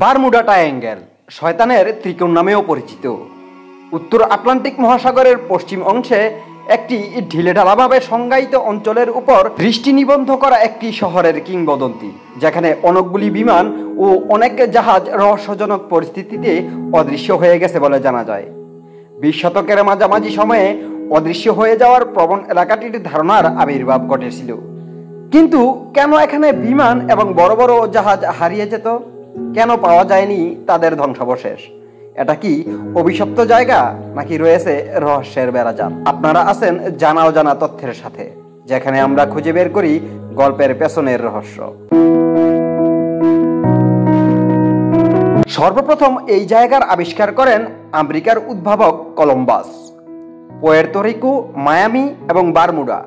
Bermuda triangle শয়তানের ত্রিকোণ নামেও পরিচিত। উত্তর আটলান্টিক মহাসাগরের পশ্চিম অংশে একটি ঢিলেঢালাভাবে সংজ্ঞায়িত অঞ্চলের উপর দৃষ্টি নিবদ্ধ করা একটি শহরের কিংবদন্তি, যেখানে অনেকগুলি বিমান ও অনেক জাহাজ রহস্যজনক পরিস্থিতিতে অদৃশ্য হয়ে গেছে বলে জানা যায়। 20 শতকের মাঝামাঝি সময়ে অদৃশ্য হয়ে যাওয়ার প্রবণ এলাকাটির ধারণার আবির্ভাব ঘটেছিল। কিন্তু কেন এখানে বিমান এবং বড় বড় জাহাজ হারিয়ে যেত? কেন পাওয়া যায়নি তাদের ধ্বংসাবশেষ? এটা কি অভিশপ্ত জায়গা, নাকি রয়েছে রহস্যের বেড়াজাল? আপনারা আছেন জানা অজানা তথ্যের সাথে, যেখানে আমরা খুঁজে বের করি গল্পের পেছনের রহস্য। সর্বপ্রথম এই জায়গার আবিষ্কার করেন আমেরিকার উদ্ভাবক কলম্বাস। পুয়ের্তো রিকো, মায়ামি এবং বারমুডা,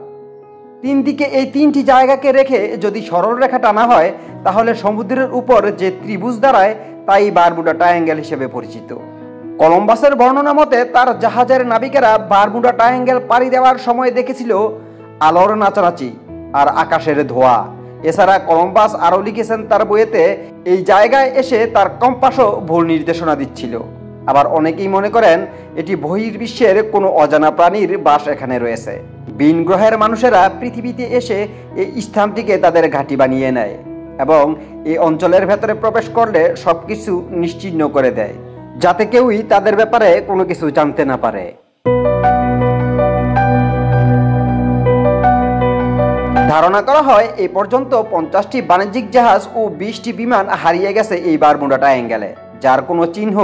তিন দিকে এই তিনটি জায়গাকে রেখে যদি সরল রেখা টানা হয়, তাহলে সমুদ্রের উপর যে ত্রিভুজ দাঁড়ায় তাই বারমুডা ট্রায়াঙ্গেল হিসেবে পরিচিত। কলম্বাসের বর্ণনা মতে তার জাহাজের নাবিকেরা বারমুডা ট্রায়াঙ্গেল পাড়ি দেওয়ার সময় দেখেছিল আলোর নাচানাচি আর আকাশের ধোঁয়া। এছাড়া কলম্বাস আরও লিখেছেন তার বইয়েতে এই জায়গায় এসে তার কম্পাসও ভুল নির্দেশনা দিচ্ছিল। আবার অনেকেই মনে করেন এটি বহির্বিশ্বের কোনো অজানা প্রাণীর বাস এখানে রয়েছে। ভিন গ্রহের মানুষেরা পৃথিবীতে এসে এই স্থানটিকে তাদের ঘাঁটি বানিয়ে নেয় এবং এই অঞ্চলের ভেতরে প্রবেশ করলে সবকিছু নিশ্চিহ্ন করে দেয়, যাতে কেউই তাদের ব্যাপারে কোনো কিছু জানতে না পারে। ধারণা করা হয় এই পর্যন্ত 50টি বাণিজ্যিক জাহাজ ও 20টি বিমান হারিয়ে গেছে এই বারমুডা ট্রায়াঙ্গেলে, যার কোনো চিহ্ন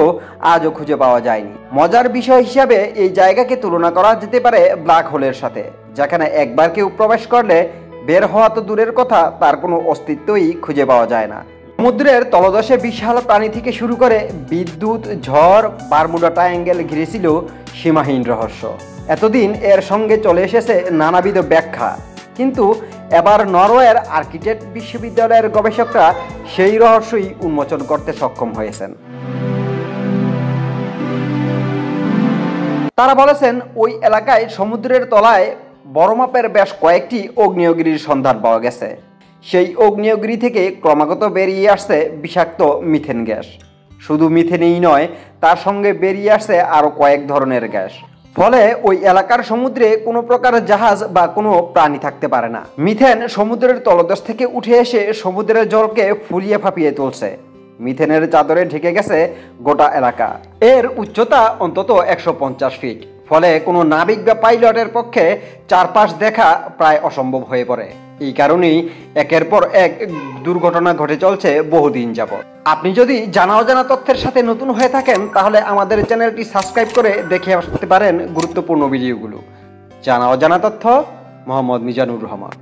আজও খুঁজে পাওয়া যায়নি। মজার বিষয় হিসাবে এই জায়গাকে তুলনা করা যেতে পারে ব্ল্যাক হোলের সাথে, যেখানে একবার কেউ প্রবেশ করলে বের হওয়া তো দূরের কথা, তার কোনো অস্তিত্বই খুঁজে পাওয়া যায় না। সমুদ্রের তলদেশে বিশাল প্রাণী থেকে শুরু করে বিদ্যুৎ, ঝড়, বারমুডা ট্রায়াঙ্গেল ঘিরেছিল সীমাহীন রহস্য। এতদিন এর সঙ্গে চলে এসেছে নানাবিধ ব্যাখ্যা, কিন্তু এবার নরওয়ের আর্কিটেক্ট বিশ্ববিদ্যালয়ের গবেষকরা সেই রহস্যই উন্মোচন করতে সক্ষম হয়েছেন। তারা বলেছেন ওই এলাকায় সমুদ্রের তলায় বড় মাপের বেশ কয়েকটি আগ্নেয়গিরির সন্ধান পাওয়া গেছে। সেই আগ্নেয়গিরি থেকে ক্রমাগত বেরিয়ে আসছে বিষাক্ত মিথেন গ্যাস। শুধু মিথেনই নয়, তার সঙ্গে বেরিয়ে আসছে আরও কয়েক ধরনের গ্যাস। ফলে ওই এলাকার সমুদ্রে কোনো প্রকার জাহাজ বা কোনো প্রাণী থাকতে পারে না। মিথেন সমুদ্রের তলদেশ থেকে উঠে এসে সমুদ্রের জলকে ফুলিয়ে ফাঁপিয়ে তুলছে। মিথেনের চাদরে ঢেকে গেছে গোটা এলাকা। এর উচ্চতা অন্তত 150 ফিট। ফলে কোনো নাবিক বা পাইলটের পক্ষে চারপাশ দেখা প্রায় অসম্ভব হয়ে পড়ে। এই কারণেই একের পর এক দুর্ঘটনা ঘটে চলছে বহুদিন যাবত। আপনি যদি জানা অজানা তথ্যের সাথে নতুন হয়ে থাকেন, তাহলে আমাদের চ্যানেলটি সাবস্ক্রাইব করে দেখে আসতে পারেন গুরুত্বপূর্ণ ভিডিওগুলো। জানা অজানা তথ্য, মোহাম্মদ মিজানুর রহমান।